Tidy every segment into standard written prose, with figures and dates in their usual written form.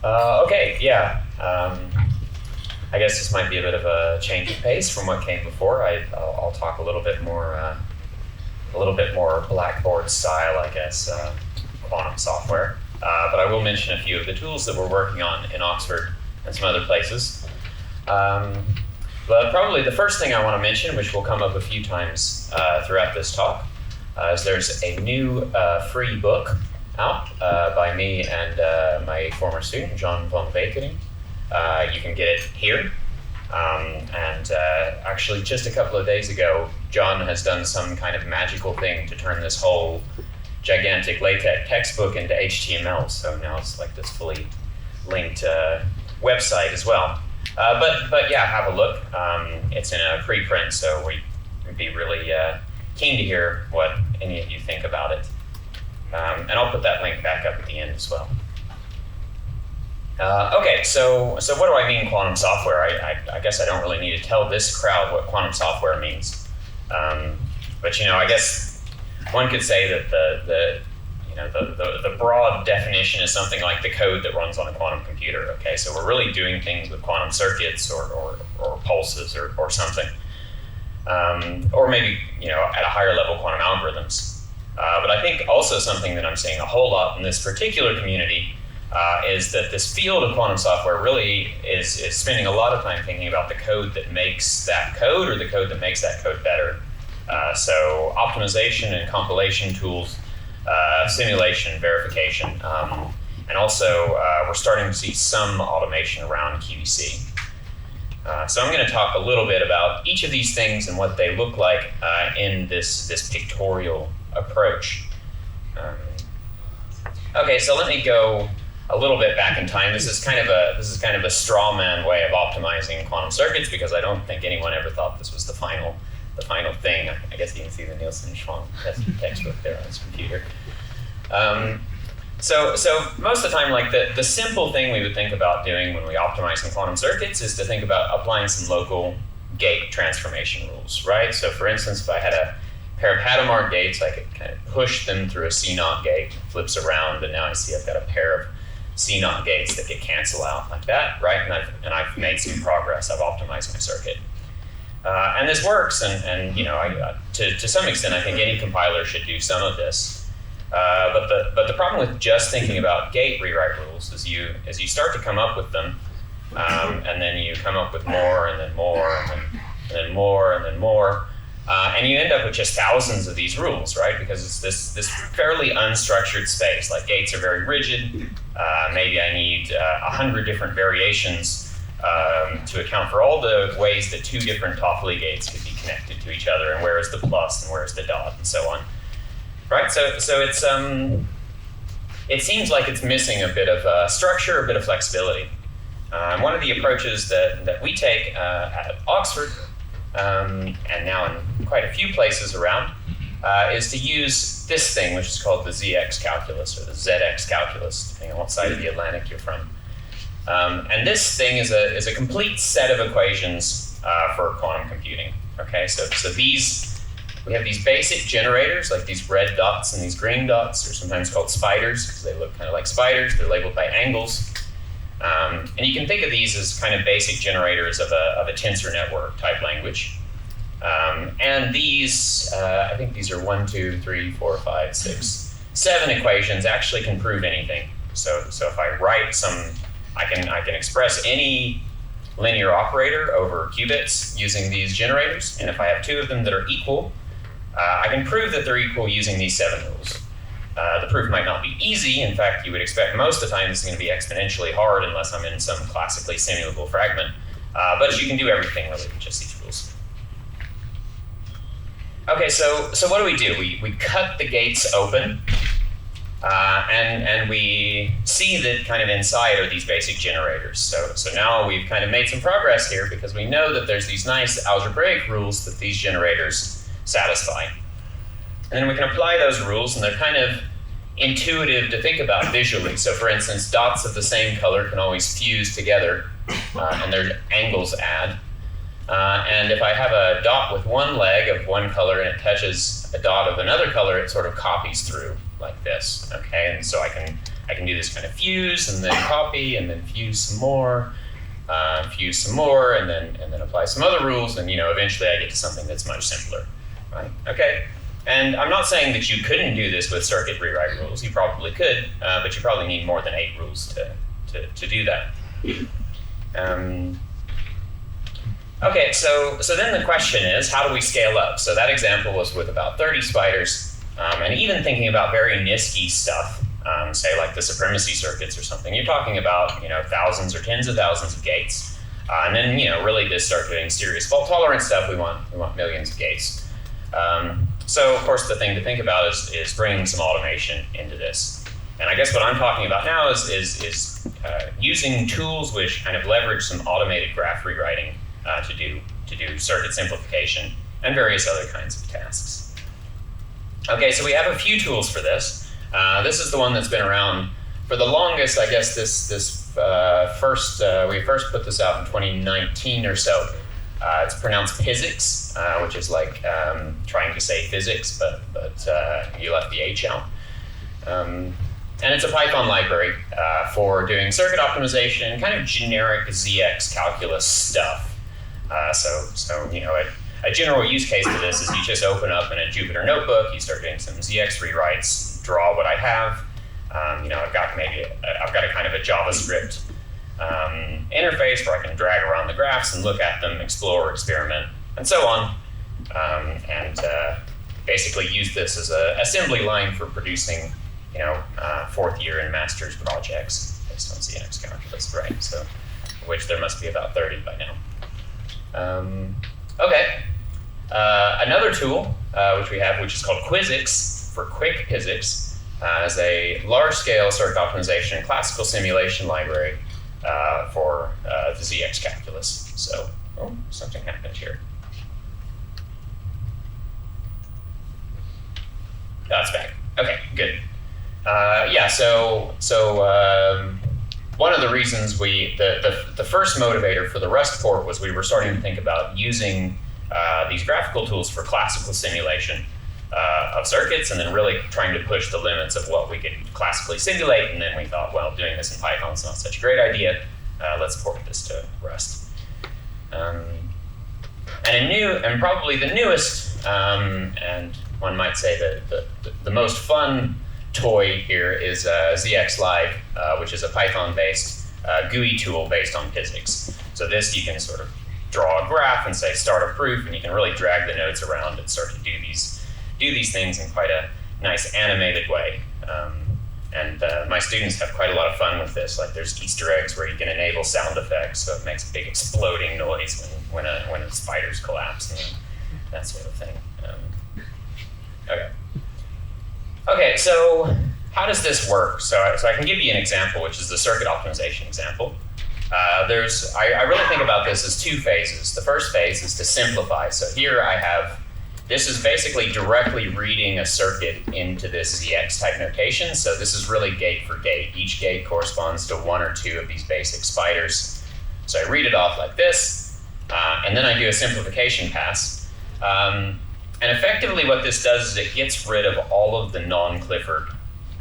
Okay, yeah. I guess this might be a bit of a change of pace from what came before. I'll talk a little bit more Blackboard style, I guess, quantum software. But I will mention a few of the tools that we're working on in Oxford and some other places. But probably the first thing I want to mention, which will come up a few times throughout this talk, is there's a new free book out by me and my former student, John von Vakering. You can get it here. And actually, just a couple of days ago, John has done some kind of magical thing to turn this whole gigantic LaTeX textbook into HTML. So now it's like this fully linked website as well. But yeah, have a look. It's in a preprint, so we'd be really keen to hear what any of you think about it. And I'll put that link back up at the end as well. Okay, so what do I mean quantum software? I guess I don't really need to tell this crowd what quantum software means. But I guess one could say that the broad definition is something like the code that runs on a quantum computer. Okay, so we're really doing things with quantum circuits or pulses or something, or maybe at a higher level quantum algorithms. But I think also something that I'm seeing a whole lot in this particular community is that this field of quantum software really is spending a lot of time thinking about the code that makes that code or the code that makes that code better. So optimization and compilation tools, simulation, verification, and also we're starting to see some automation around QEC. So I'm going to talk a little bit about each of these things and what they look like in this pictorial approach. Okay, so let me go a little bit back in time. This is kind of a straw man way of optimizing quantum circuits because I don't think anyone ever thought this was the final thing. I guess you can see the Nielsen-Schwann textbook there on his computer. So most of the time, like the simple thing we would think about doing when we optimize some quantum circuits is to think about applying some local gate transformation rules, right? So for instance, if I had a pair of Hadamard gates, I could kind of push them through a C0 gate, it flips around, and now I see I've got a pair of C0 gates that could cancel out like that, right? And I've made some progress. I've optimized my circuit. And this works, and to some extent, I think any compiler should do some of this. But the problem with just thinking about gate rewrite rules is you start to come up with them, and then you come up with more, and then more, and then more, and then more. And you end up with just thousands of these rules, right? Because it's this fairly unstructured space. Like gates are very rigid. Maybe I need 100 different variations to account for all the ways that two different Toffoli gates could be connected to each other, and where is the plus and where is the dot, and so on. Right? So it's it seems like it's missing a bit of structure, a bit of flexibility. One of the approaches that we take at Oxford, and now in quite a few places around, is to use this thing, which is called the ZX calculus or the ZX calculus, depending on what side of the Atlantic you're from. And this thing is a complete set of equations for quantum computing. Okay, so we have these basic generators, like these red dots and these green dots. They're sometimes called spiders because they look kind of like spiders. They're labeled by angles. And you can think of these as kind of basic generators of a tensor network type language. And these, I think these are 1, 2, 3, 4, 5, 6, 7 equations actually can prove anything. So if I write I can express any linear operator over qubits using these generators. And if I have 2 of them that are equal, I can prove that they're equal using these 7 rules. The proof might not be easy. In fact, you would expect most of the time this is going to be exponentially hard unless I'm in some classically simulable fragment. But you can do everything really with just these rules. Okay, so what do? We cut the gates open, and we see that kind of inside are these basic generators. So now we've kind of made some progress here because we know that there's these nice algebraic rules that these generators satisfy. And then we can apply those rules, and they're kind of intuitive to think about visually. So for instance, dots of the same color can always fuse together, and their angles add. And if I have a dot with one leg of one color and it touches a dot of another color, it sort of copies through like this, okay? And so I I can do this kind of fuse and then copy and then fuse some more, and then apply some other rules, and eventually I get to something that's much simpler, right? Okay, and I'm not saying that you couldn't do this with circuit rewrite rules. You probably could, but you probably need more than 8 rules to do that. Okay, so then the question is, how do we scale up? So that example was with about 30 spiders, and even thinking about very NIST-y stuff, say like the supremacy circuits or something, you're talking about thousands or tens of thousands of gates, and then really to start doing serious fault tolerant stuff, we want millions of gates. So of course the thing to think about is bringing some automation into this. And I guess what I'm talking about now is using tools which kind of leverage some automated graph rewriting to do circuit simplification and various other kinds of tasks. Okay, so we have a few tools for this. This is the one that's been around for the longest. I guess we first put this out in 2019 or so. It's pronounced physics, which is like trying to say physics, but you left the H out. And it's a Python library for doing circuit optimization, kind of generic ZX calculus stuff. So a general use case for this is you just open up in a Jupyter notebook, you start doing some ZX rewrites, draw what I have. I've got a kind of a JavaScript interface where I can drag around the graphs and look at them, explore, experiment, and so on, and basically use this as an assembly line for producing, fourth year and master's projects based on ZX calculus, right? So, which there must be about 30 by now. Okay. Another tool which we have, which is called Quizix for quick physics, is a large-scale circuit optimization and classical simulation library for the ZX calculus. So, something happened here. That's back. Okay, good. One of the reasons the first motivator for the Rust port was we were starting to think about using these graphical tools for classical simulation of circuits, and then really trying to push the limits of what we could classically simulate. And then we thought, well, doing this in Python is not such a great idea. Let's port this to Rust. And probably the newest, and one might say the most fun toy here is ZX Live, which is a Python-based GUI tool based on physics. So this, you can sort of draw a graph and say start a proof, and you can really drag the nodes around and start to do these things in quite a nice animated way. And my students have quite a lot of fun with this. Like there's Easter eggs where you can enable sound effects, so it makes a big exploding noise when a spiders collapse and that sort of thing. Okay, so how does this work? So I can give you an example, which is the circuit optimization example. I really think about this as 2 phases. The first phase is to simplify. So here this is basically directly reading a circuit into this ZX type notation. So this is really gate for gate. Each gate corresponds to 1 or 2 of these basic spiders. So I read it off like this, and then I do a simplification pass. And effectively what this does is it gets rid of all of the non-Clifford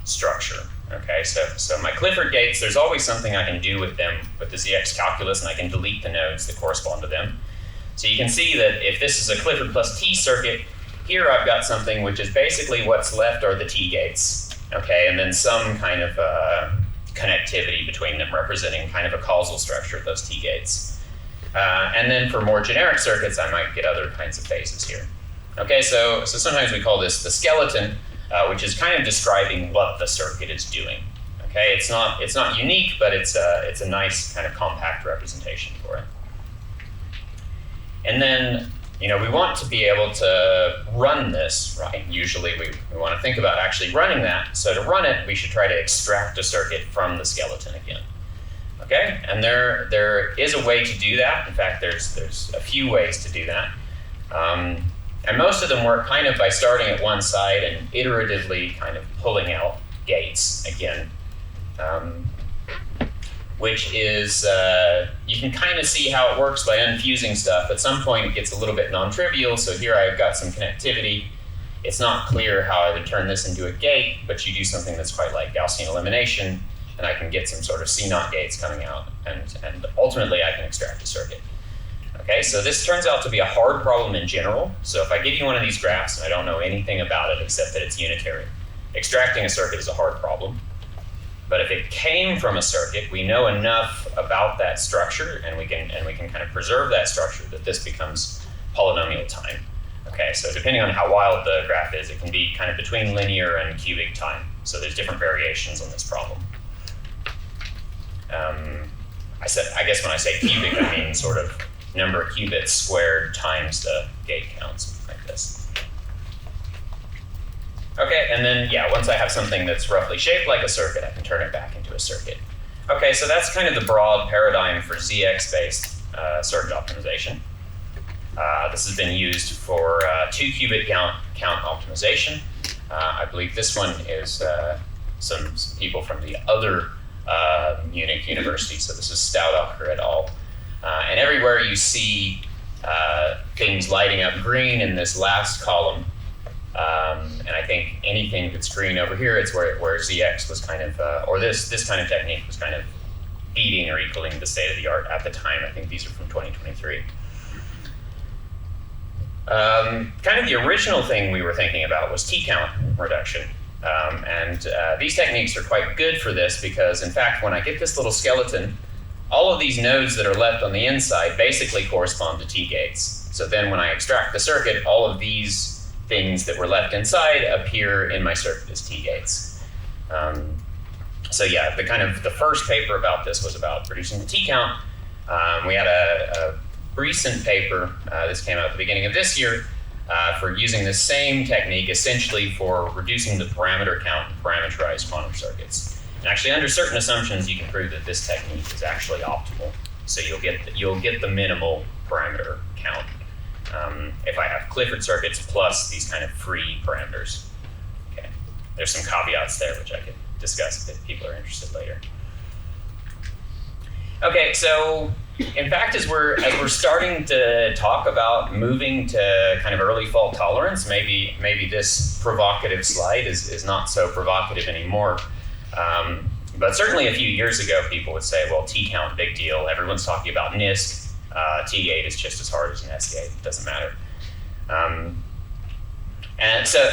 structure. Okay, so my Clifford gates, there's always something I can do with them with the ZX calculus, and I can delete the nodes that correspond to them. So you can see that if this is a Clifford plus T circuit, here I've got something which is basically what's left are the T gates. Okay, and then some kind of connectivity between them representing kind of a causal structure of those T gates. And then for more generic circuits, I might get other kinds of phases here. Okay, so sometimes we call this the skeleton, which is kind of describing what the circuit is doing. Okay, it's not unique, but it's a nice kind of compact representation for it. And then we want to be able to run this, right? Usually we want to think about actually running that. So to run it, we should try to extract a circuit from the skeleton again. Okay, and there is a way to do that. In fact, there's a few ways to do that. And most of them work kind of by starting at one side and iteratively kind of pulling out gates again, which is, you can kind of see how it works by unfusing stuff. At some point it gets a little bit non-trivial, so here I've got some connectivity, it's not clear how I would turn this into a gate, but you do something that's quite like Gaussian elimination, and I can get some sort of C0 gates coming out, and ultimately I can extract a circuit. Okay, so this turns out to be a hard problem in general. So if I give you one of these graphs and I don't know anything about it except that it's unitary, extracting a circuit is a hard problem. But if it came from a circuit, we know enough about that structure, and we can kind of preserve that structure that this becomes polynomial time. Okay, so depending on how wild the graph is, it can be kind of between linear and cubic time. So there's different variations on this problem. I guess when I say cubic, I mean sort of number of qubits squared times the gate count, something like this. Okay, and then, yeah, once I have something that's roughly shaped like a circuit, I can turn it back into a circuit. Okay, so that's kind of the broad paradigm for ZX-based circuit optimization. This has been used for 2-qubit count optimization. I believe this one is some people from the other Munich University, so this is Staudacher et al. And everywhere you see things lighting up green in this last column, and I think anything that's green over here, it's where ZX was kind of, or this kind of technique was kind of beating or equaling the state of the art at the time. I think these are from 2023. Kind of the original thing we were thinking about was T-count reduction. And these techniques are quite good for this because, in fact, when I get this little skeleton, all of these nodes that are left on the inside basically correspond to T-gates. So then when I extract the circuit, all of these things that were left inside appear in my circuit as T-gates. So yeah, the first paper about this was about reducing the T-count. We had a recent paper, this came out at the beginning of this year, for using the same technique essentially for reducing the parameter count in parameterized quantum circuits. And actually, under certain assumptions, you can prove that this technique is actually optimal. So you'll get the minimal parameter count if I have Clifford circuits plus these kind of free parameters. Okay, there's some caveats there which I could discuss if people are interested later. Okay, so in fact, as we're starting to talk about moving to kind of early fault tolerance, maybe this provocative slide is not so provocative anymore. But certainly a few years ago, people would say, well, T-count, big deal. Everyone's talking about NISC. T-gate is just as hard as an S-gate. It doesn't matter. And so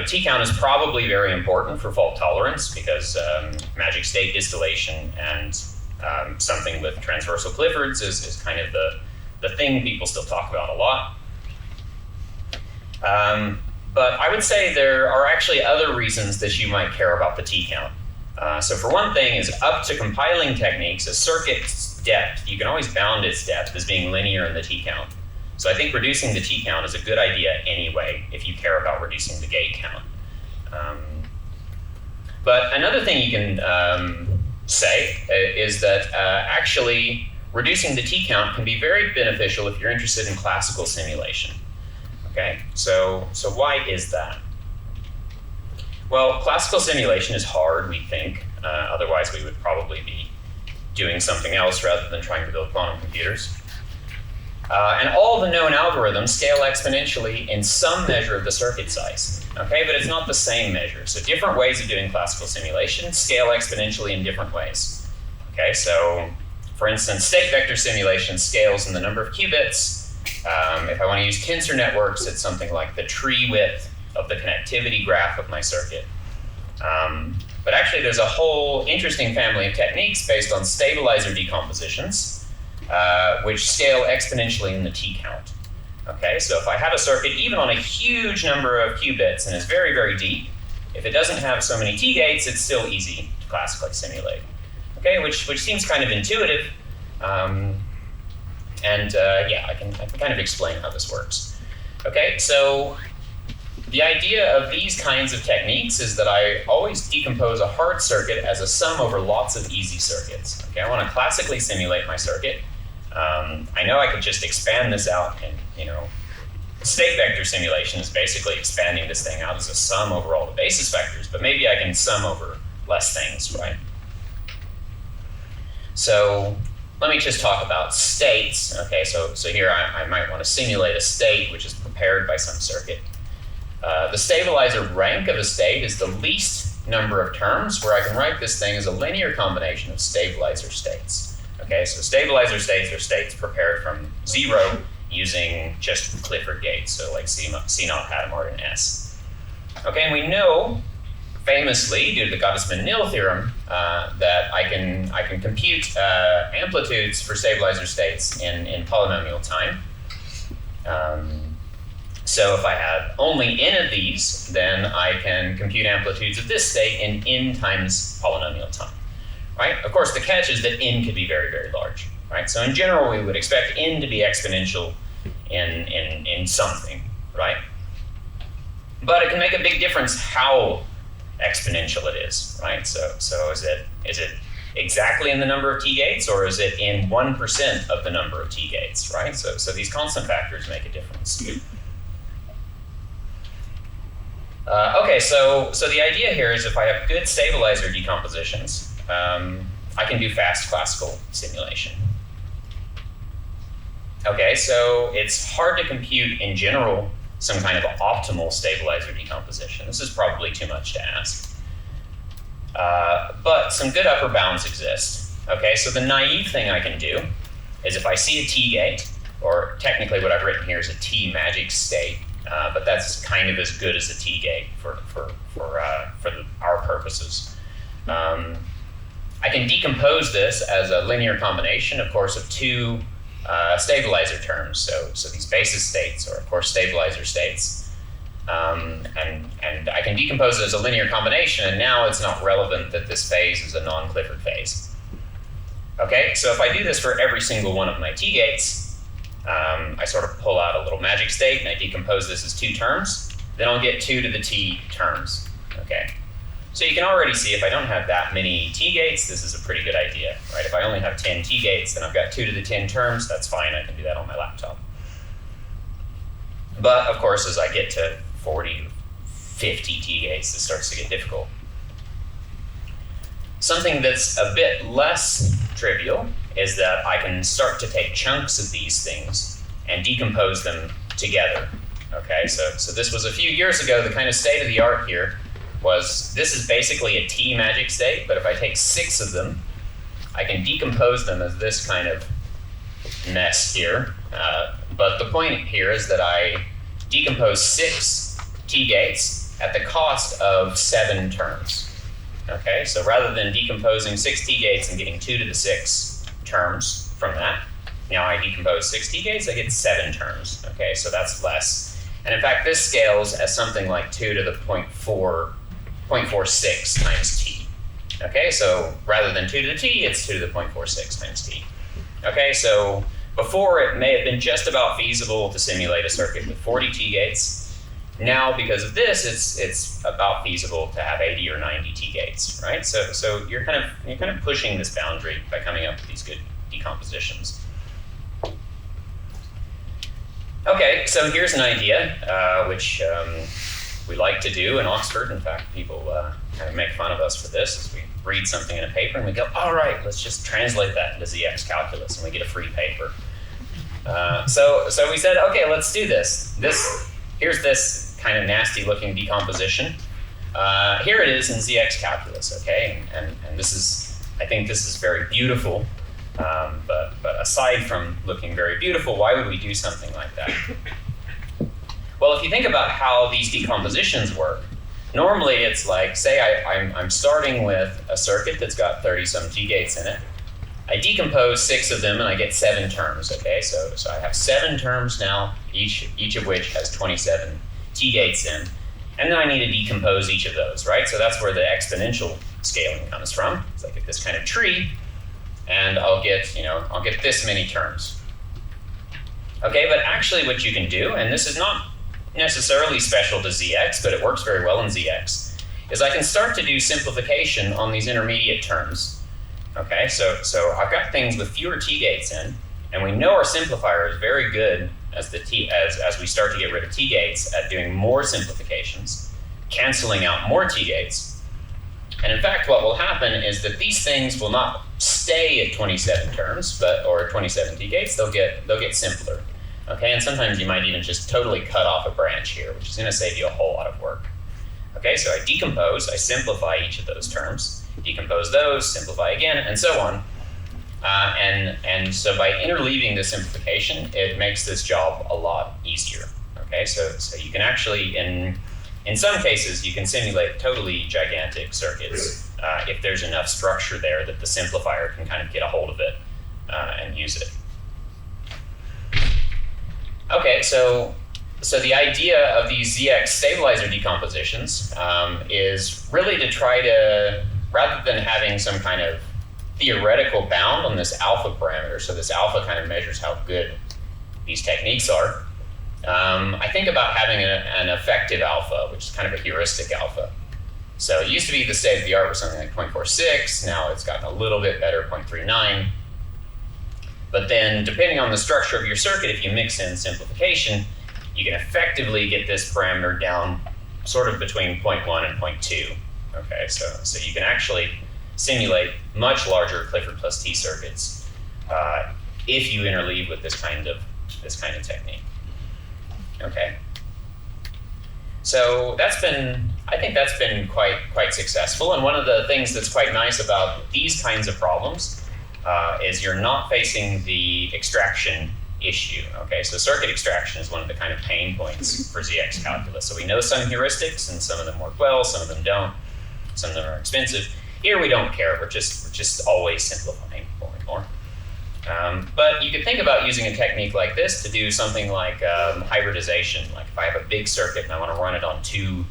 T-count is probably very important for fault tolerance because magic state distillation and something with transversal Cliffords is kind of the thing people still talk about a lot. But I would say there are actually other reasons that you might care about the T-count. So for one thing is up to compiling techniques, a circuit's depth, you can always bound its depth as being linear in the T-count. So I think reducing the T-count is a good idea anyway, if you care about reducing the gate count. But another thing you can say is that actually reducing the T-count can be very beneficial if you're interested in classical simulation. Okay, so why is that? Well, classical simulation is hard, we think. Otherwise, we would probably be doing something else rather than trying to build quantum computers. And all the known algorithms scale exponentially in some measure of the circuit size. Okay, but it's not the same measure. So different ways of doing classical simulation scale exponentially in different ways. Okay, so for instance, state vector simulation scales in the number of qubits. If I want to use tensor networks, it's something like the tree width of the connectivity graph of my circuit. But actually, there's a whole interesting family of techniques based on stabilizer decompositions, which scale exponentially in the T-count. Okay, so if I have a circuit, even on a huge number of qubits and is very, very deep, if it doesn't have so many T-gates, it's still easy to classically simulate. Okay, which seems kind of intuitive. Yeah, I can kind of explain how this works. Okay, so the idea of these kinds of techniques is that I always decompose a hard circuit as a sum over lots of easy circuits. Okay, I want to classically simulate my circuit. I know I could just expand this out, and state vector simulation is basically expanding this thing out as a sum over all the basis vectors, but maybe I can sum over less things, right? So let me just talk about states. Okay, so here I might want to simulate a state which is prepared by some circuit. The stabilizer rank of a state is the least number of terms, where I can write this thing as a linear combination of stabilizer states. Okay, so stabilizer states are states prepared from 0 using just Clifford gates, so like C naught Hadamard and S. Okay, and we know famously, due to the Gottesman-Nil theorem, that I can compute amplitudes for stabilizer states in polynomial time. So if I have only n of these, then I can compute amplitudes of this state in n times polynomial time, right? Of course, the catch is that n could be very, very large, right? So in general, we would expect n to be exponential in something, right? But it can make a big difference how exponential it is, right? So is it exactly in the number of t-gates, or is it in 1% of the number of t-gates, right? So these constant factors make a difference. Okay, so the idea here is if I have good stabilizer decompositions, I can do fast classical simulation. Okay, so it's hard to compute in general some kind of optimal stabilizer decomposition. This is probably too much to ask. But some good upper bounds exist. Okay, so the naive thing I can do is if I see a t-gate, or technically what I've written here is a t-magic state, but that's kind of as good as a t-gate for our purposes. I can decompose this as a linear combination, of course, of two stabilizer terms. So these basis states are, of course, stabilizer states. And I can decompose it as a linear combination, and now it's not relevant that this phase is a non-Clifford phase. Okay, so if I do this for every single one of my t-gates, I sort of pull out a little magic state and I decompose this as two terms, then I'll get 2 to the t terms. Okay, so you can already see if I don't have that many t-gates, this is a pretty good idea, right? If I only have 10 t-gates, then I've got 2 to the 10 terms, that's fine, I can do that on my laptop. But of course, as I get to 40, 50 t-gates, this starts to get difficult. Something that's a bit less trivial is that I can start to take chunks of these things and decompose them together. Okay, so this was a few years ago. The kind of state of the art here was this is basically a T magic state, but if I take 6 of them, I can decompose them as this kind of mess here. But the point here is that I decompose 6 T-gates at the cost of 7 terms. Okay, so rather than decomposing 6 T-gates and getting 2 to the 6 terms from that, now I decompose 6 T-gates, I get 7 terms. Okay, so that's less. And in fact, this scales as something like 2 to the 0.46 times t. Okay, so rather than 2 to the t, it's 2 to the 0.46 times t. Okay, so before it may have been just about feasible to simulate a circuit with 40 T-gates. Now, because of this, it's about feasible to have 80 or 90 T-gates, right? So you're kind of pushing this boundary by coming up with these good decompositions. Okay, so here's an idea which we like to do in Oxford. In fact, people kind of make fun of us for this as we read something in a paper and we go, all right, let's just translate that into ZX calculus, and we get a free paper. So we said, okay, let's do this. Here's this kind of nasty looking decomposition. Here it is in ZX calculus, okay? And this is, I think this is very beautiful. But aside from looking very beautiful, why would we do something like that? Well, if you think about how these decompositions work, normally it's like, say I'm starting with a circuit that's got 30-some T-gates in it. I decompose 6 of them and I get 7 terms, okay? So I have 7 terms now, each of which has 27 T-gates in. And then I need to decompose each of those, right? So that's where the exponential scaling comes from. It's like this kind of tree, and I'll get this many terms. Okay, but actually what you can do, and this is not necessarily special to ZX, but it works very well in ZX, is I can start to do simplification on these intermediate terms. Okay, so I've got things with fewer T-gates in, and we know our simplifier is very good as we start to get rid of T-gates at doing more simplifications, canceling out more T-gates. And in fact, what will happen is that these things will not stay at 27 terms, or 27 T-gates. They'll get simpler. Okay, and sometimes you might even just totally cut off a branch here, which is going to save you a whole lot of work. Okay, so I decompose, I simplify each of those terms, decompose those, simplify again, and so on. And so by interleaving the simplification, it makes this job a lot easier. Okay, so you can actually, in some cases, you can simulate totally gigantic circuits if there's enough structure there that the simplifier can kind of get a hold of it and use it. Okay, so the idea of these ZX stabilizer decompositions is really to try to, rather than having some kind of theoretical bound on this alpha parameter, so this alpha kind of measures how good these techniques are, I think about having an effective alpha, which is kind of a heuristic alpha. So it used to be the state of the art was something like 0.46, now it's gotten a little bit better, 0.39. But then, depending on the structure of your circuit, if you mix in simplification, you can effectively get this parameter down sort of between 0.1 and 0.2. Okay, so you can actually simulate much larger Clifford plus T circuits if you interleave with this kind of technique. Okay, so I think that's been quite successful. And one of the things that's quite nice about these kinds of problems is you're not facing the extraction issue. Okay, so circuit extraction is one of the kind of pain points for ZX calculus. So we know some heuristics, and some of them work well, some of them don't, some of them are expensive. Here we don't care. We're just always simplifying more and more. But you could think about using a technique like this to do something like hybridization. Like if I have a big circuit and I want to run it on 2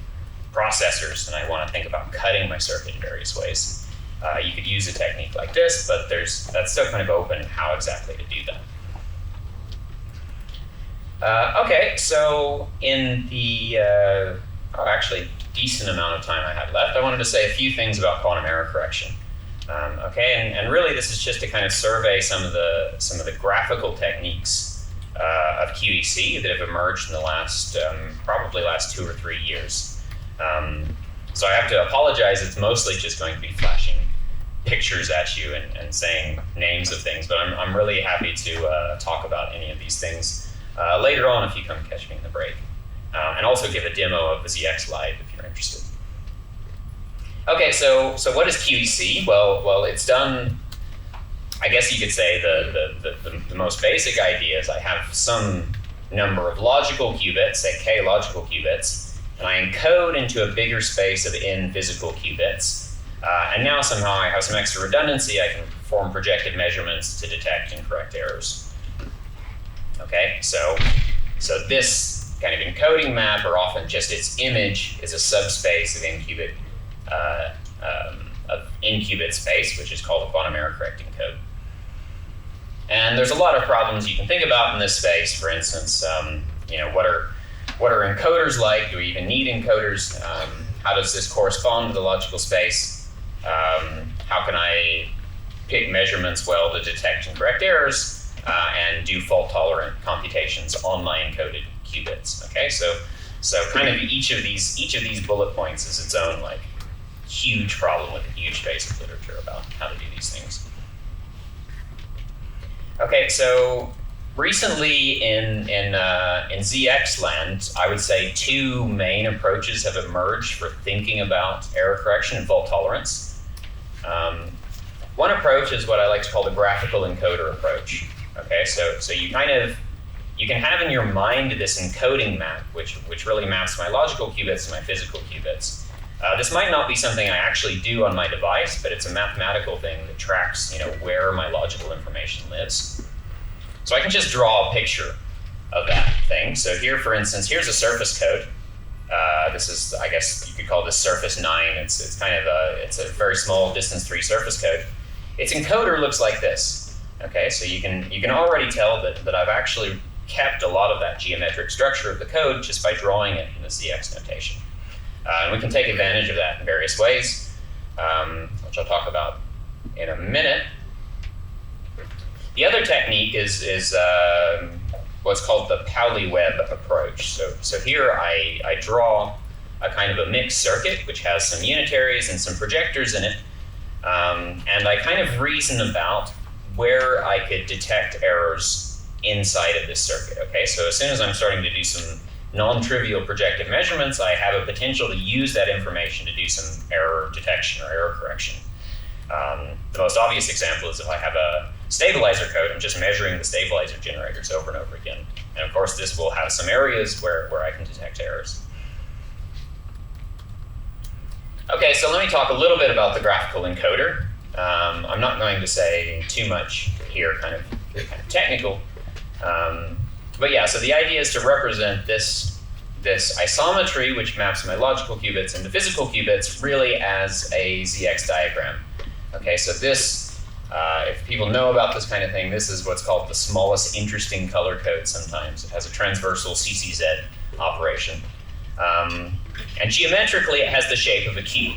processors, and I want to think about cutting my circuit in various ways. You could use a technique like this, but that's still kind of open how exactly to do that. Okay, so in the actually decent amount of time I had left, I wanted to say a few things about quantum error correction. Okay, and really this is just to kind of survey some of the graphical techniques of QEC that have emerged in the last probably last 2 or 3 years. So I have to apologize. It's mostly just going to be flashing pictures at you and saying names of things, but I'm really happy to talk about any of these things later on if you come catch me in the break. And also give a demo of the ZX Live if you're interested. Okay, so what is QEC? Well, it's done, I guess you could say the most basic idea is I have some number of logical qubits, say k logical qubits, and I encode into a bigger space of n physical qubits. And now somehow I have some extra redundancy. I can perform projective measurements to detect incorrect errors. Okay, so this kind of encoding map, or often just its image, is a subspace of n-qubit space, which is called a quantum error correcting code. And there's a lot of problems you can think about in this space. For instance, what are encoders like? Do we even need encoders? How does this correspond to the logical space? How can I pick measurements well to detect incorrect errors and do fault-tolerant computations on my encoded qubits? Okay, so kind of each of these bullet points is its own like huge problem with a huge base of literature about how to do these things. Okay, so recently in ZX land, I would say 2 main approaches have emerged for thinking about error correction and fault tolerance. One approach is what I like to call the graphical encoder approach. Okay, so you can have in your mind this encoding map, which really maps my logical qubits to my physical qubits. This might not be something I actually do on my device, but it's a mathematical thing that tracks, where my logical information lives. So I can just draw a picture of that thing. So here, for instance, here's a surface code. This is, I guess you could call this surface 9. It's kind of it's a very small distance 3 surface code. Its encoder looks like this. Okay, so you can already tell that I've actually kept a lot of that geometric structure of the code just by drawing it in the ZX notation. And we can take advantage of that in various ways, which I'll talk about in a minute. The other technique is what's called the Pauli-Webb approach. So here I draw a kind of a mixed circuit, which has some unitaries and some projectors in it, and I kind of reason about where I could detect errors inside of this circuit. Okay, so as soon as I'm starting to do some non-trivial projective measurements, I have a potential to use that information to do some error detection or error correction. The most obvious example is if I have a stabilizer code, I'm just measuring the stabilizer generators over and over again. And of course, this will have some areas where I can detect errors. Okay, so let me talk a little bit about the graphical encoder. I'm not going to say too much here, kind of technical. But yeah, so the idea is to represent this isometry, which maps my logical qubits into physical qubits, really as a ZX diagram. Okay, so this, if people know about this kind of thing, this is what's called the smallest interesting color code sometimes. It has a transversal CCZ operation. And geometrically, it has the shape of a cube.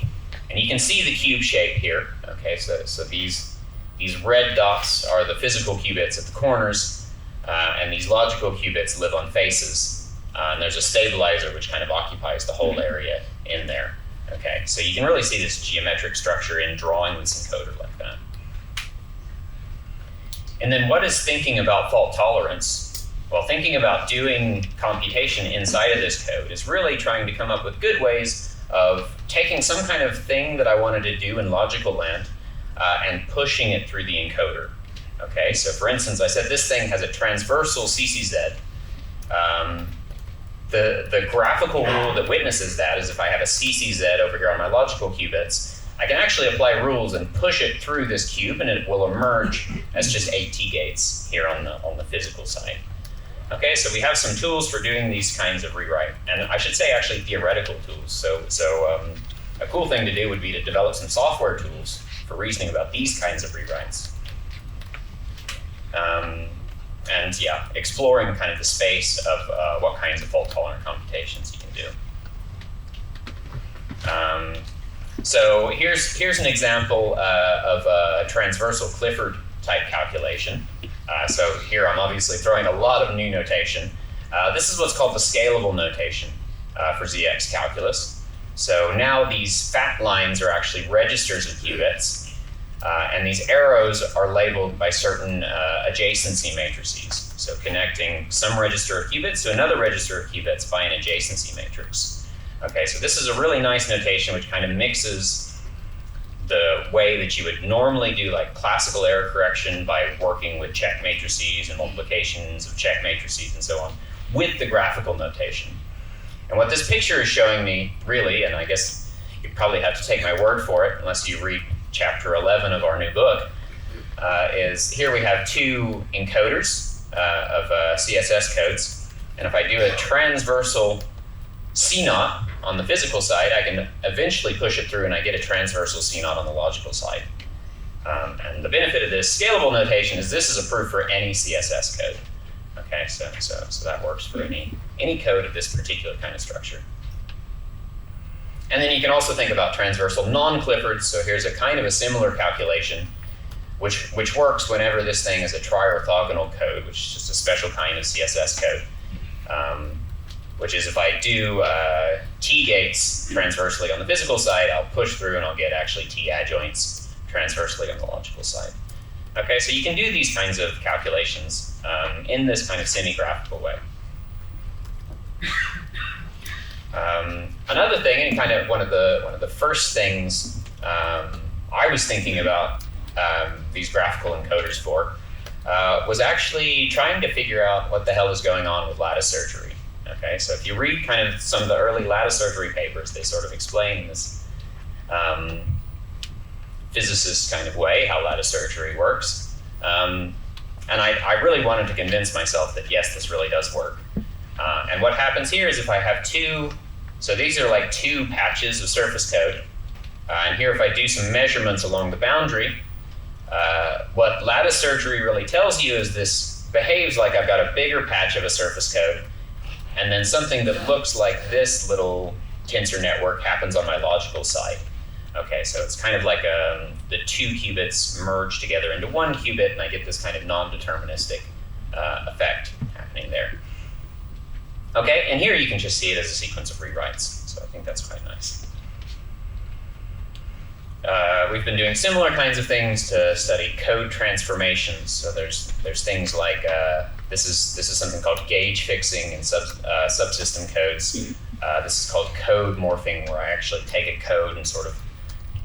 And you can see the cube shape here. Okay, so these red dots are the physical qubits at the corners, and these logical qubits live on faces. And there's a stabilizer which kind of occupies the whole area in there. Okay, so you can really see this geometric structure in drawing this encoder like that. And then what is thinking about fault tolerance? Well, thinking about doing computation inside of this code is really trying to come up with good ways of taking some kind of thing that I wanted to do in logical land and pushing it through the encoder. Okay, so for instance, I said this thing has a transversal CCZ. The graphical rule that witnesses that is if I have a CCZ over here on my logical qubits, I can actually apply rules and push it through this cube, and it will emerge as just 8 T-gates here on the physical side. Okay, so we have some tools for doing these kinds of rewrite, and I should say actually theoretical tools. So a cool thing to do would be to develop some software tools for reasoning about these kinds of rewrites. And yeah, exploring kind of the space of what kinds of fault-tolerant computations you can do. So here's an example of a transversal Clifford type calculation. So here I'm obviously throwing a lot of new notation. This is what's called the scalable notation for ZX calculus. So now these fat lines are actually registers of qubits. And these arrows are labeled by certain adjacency matrices. So connecting some register of qubits to another register of qubits by an adjacency matrix. Okay, so this is a really nice notation which kind of mixes the way that you would normally do like classical error correction by working with check matrices and multiplications of check matrices and so on with the graphical notation. And what this picture is showing me really, and I guess you probably have to take my word for it unless you read chapter 11 of our new book, is here we have two encoders of CSS codes. And if I do a transversal C0 on the physical side, I can eventually push it through and I get a transversal C0 on the logical side. And the benefit of this scalable notation is this is approved for any CSS code. Okay, so that works for any code of this particular kind of structure. And then you can also think about transversal non-Cliffords. So here's a kind of a similar calculation, which works whenever this thing is a tri-orthogonal code, which is just a special kind of CSS code, which is if I do T-gates transversely on the physical side, I'll push through and I'll get actually T-adjoints transversely on the logical side. Okay, so you can do these kinds of calculations in this kind of semi-graphical way. Another thing, and kind of one of the first things I was thinking about these graphical encoders for was actually trying to figure out what the hell is going on with lattice surgery. Okay, so if you read kind of some of the early lattice surgery papers, they sort of explain in this physicist kind of way how lattice surgery works. And I really wanted to convince myself that yes, this really does work. And what happens here is if I have so these are like two patches of surface code. And here if I do some measurements along the boundary, what lattice surgery really tells you is this behaves like I've got a bigger patch of a surface code, and then something that looks like this little tensor network happens on my logical side. Okay, so it's kind of like the two qubits merge together into one qubit, and I get this kind of non-deterministic effect happening there. Okay, and here you can just see it as a sequence of rewrites, so I think that's quite nice. We've been doing similar kinds of things to study code transformations. So there's things like This is something called gauge fixing in subsystem codes. This is called code morphing, where I actually take a code and sort of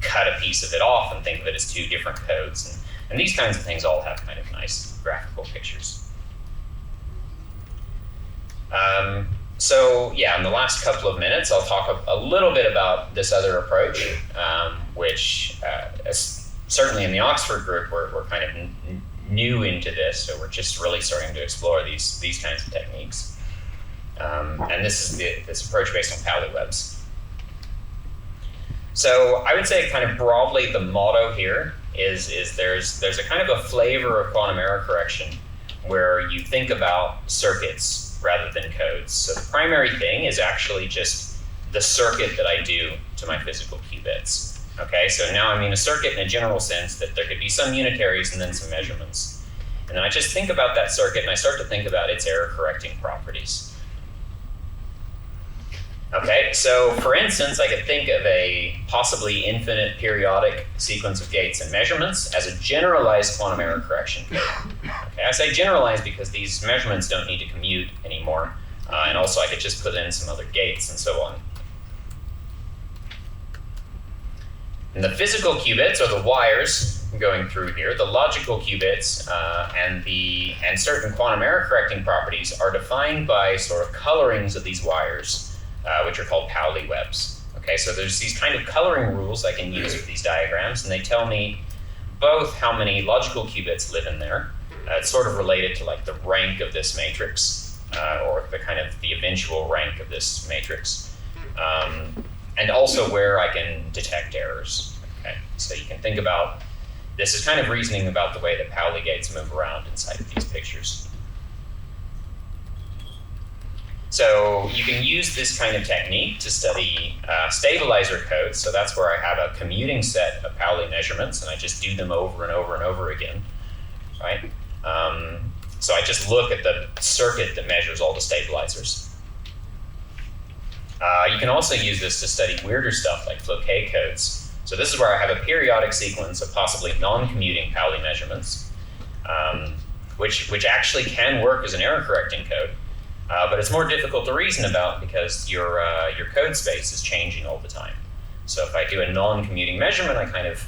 cut a piece of it off and think of it as two different codes. And these kinds of things all have kind of nice graphical pictures. So yeah, in the last couple of minutes, I'll talk a little bit about this other approach, which certainly in the Oxford group, we're kind of new into this, so we're just really starting to explore these kinds of techniques. And this is this approach based on Pauli webs. So I would say kind of broadly the motto here is there's a kind of a flavor of quantum error correction where you think about circuits rather than codes. So the primary thing is actually just the circuit that I do to my physical qubits. Okay, so now I mean a circuit in a general sense that there could be some unitaries and then some measurements. And then I just think about that circuit and I start to think about its error correcting properties. Okay, so for instance, I could think of a possibly infinite periodic sequence of gates and measurements as a generalized quantum error correction code. Okay, I say generalized because these measurements don't need to commute anymore, and also I could just put in some other gates and so on. And the physical qubits are the wires going through here. The logical qubits and certain quantum error correcting properties are defined by sort of colorings of these wires, which are called Pauli webs. Okay, so there's these kind of coloring rules I can use for these diagrams, and they tell me both how many logical qubits live in there. It's sort of related to like the rank of this matrix, or the kind of the eventual rank of this matrix, and also where I can detect errors. Okay, so you can think about this is kind of reasoning about the way that Pauli gates move around inside of these pictures. So you can use this kind of technique to study stabilizer codes. So that's where I have a commuting set of Pauli measurements, and I just do them over and over and over again, right? So I just look at the circuit that measures all the stabilizers. You can also use this to study weirder stuff like Floquet codes. So this is where I have a periodic sequence of possibly non-commuting Pauli measurements, which actually can work as an error-correcting code. But it's more difficult to reason about because your code space is changing all the time. So if I do a non-commuting measurement, I kind of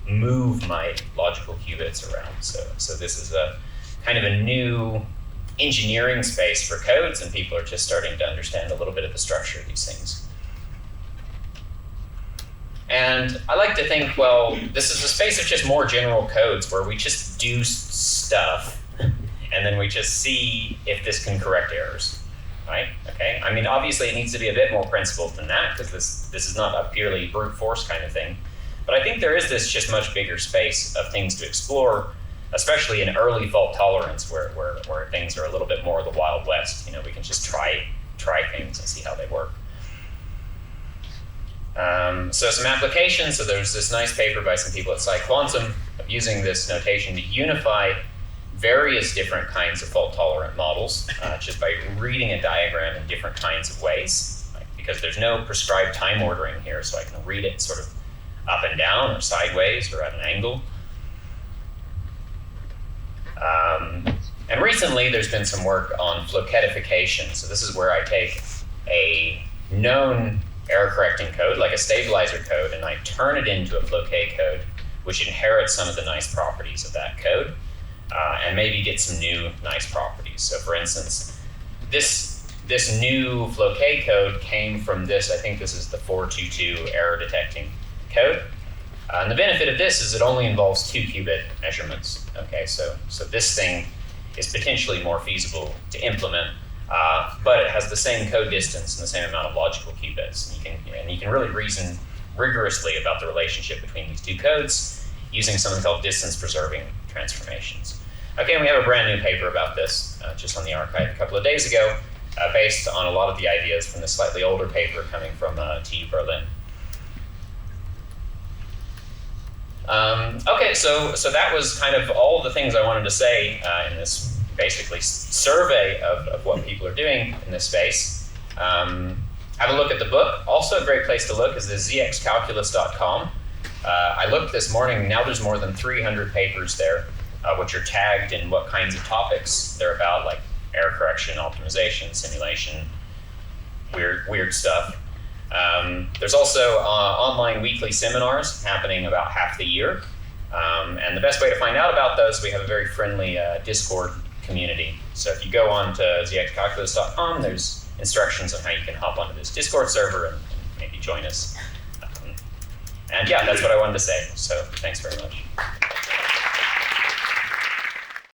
move my logical qubits around. So this is a kind of a new engineering space for codes, and people are just starting to understand a little bit of the structure of these things. And I like to think, well, this is a space of just more general codes where we just do stuff and then we just see if this can correct errors, right? Okay. I mean, obviously it needs to be a bit more principled than that because this is not a purely brute force kind of thing. But I think there is this just much bigger space of things to explore, especially in early fault tolerance where things are a little bit more of the Wild West. You know, we can just try things and see how they work. So some applications. So there's this nice paper by some people at PsiQuantum of using this notation to unify various different kinds of fault-tolerant models just by reading a diagram in different kinds of ways, right? Because there's no prescribed time ordering here, so I can read it sort of up and down or sideways or at an angle. And recently there's been some work on Floquetification. So this is where I take a known error-correcting code, like a stabilizer code, and I turn it into a Floquet code, which inherits some of the nice properties of that code, and maybe get some new nice properties. So for instance, this new Floquet code came from this, I think this is the 422 error detecting code. And the benefit of this is it only involves 2 qubit measurements. Okay, so this thing is potentially more feasible to implement, but it has the same code distance and the same amount of logical qubits. And you can really reason rigorously about the relationship between these 2 codes using something called distance preserving transformations. Okay, and we have a brand new paper about this just on the archive a couple of days ago, based on a lot of the ideas from the slightly older paper coming from TU Berlin. Okay, so that was kind of all the things I wanted to say in this basically survey of what people are doing in this space. Have a look at the book. Also a great place to look is the zxcalculus.com. I looked this morning, now there's more than 300 papers there which are tagged in what kinds of topics they're about, like error correction, optimization, simulation, weird stuff. There's also online weekly seminars happening about half the year. And the best way to find out about those, we have a very friendly Discord community. So if you go on to zxcalculus.com, there's instructions on how you can hop onto this Discord server and maybe join us. And yeah, that's what I wanted to say. So thanks very much.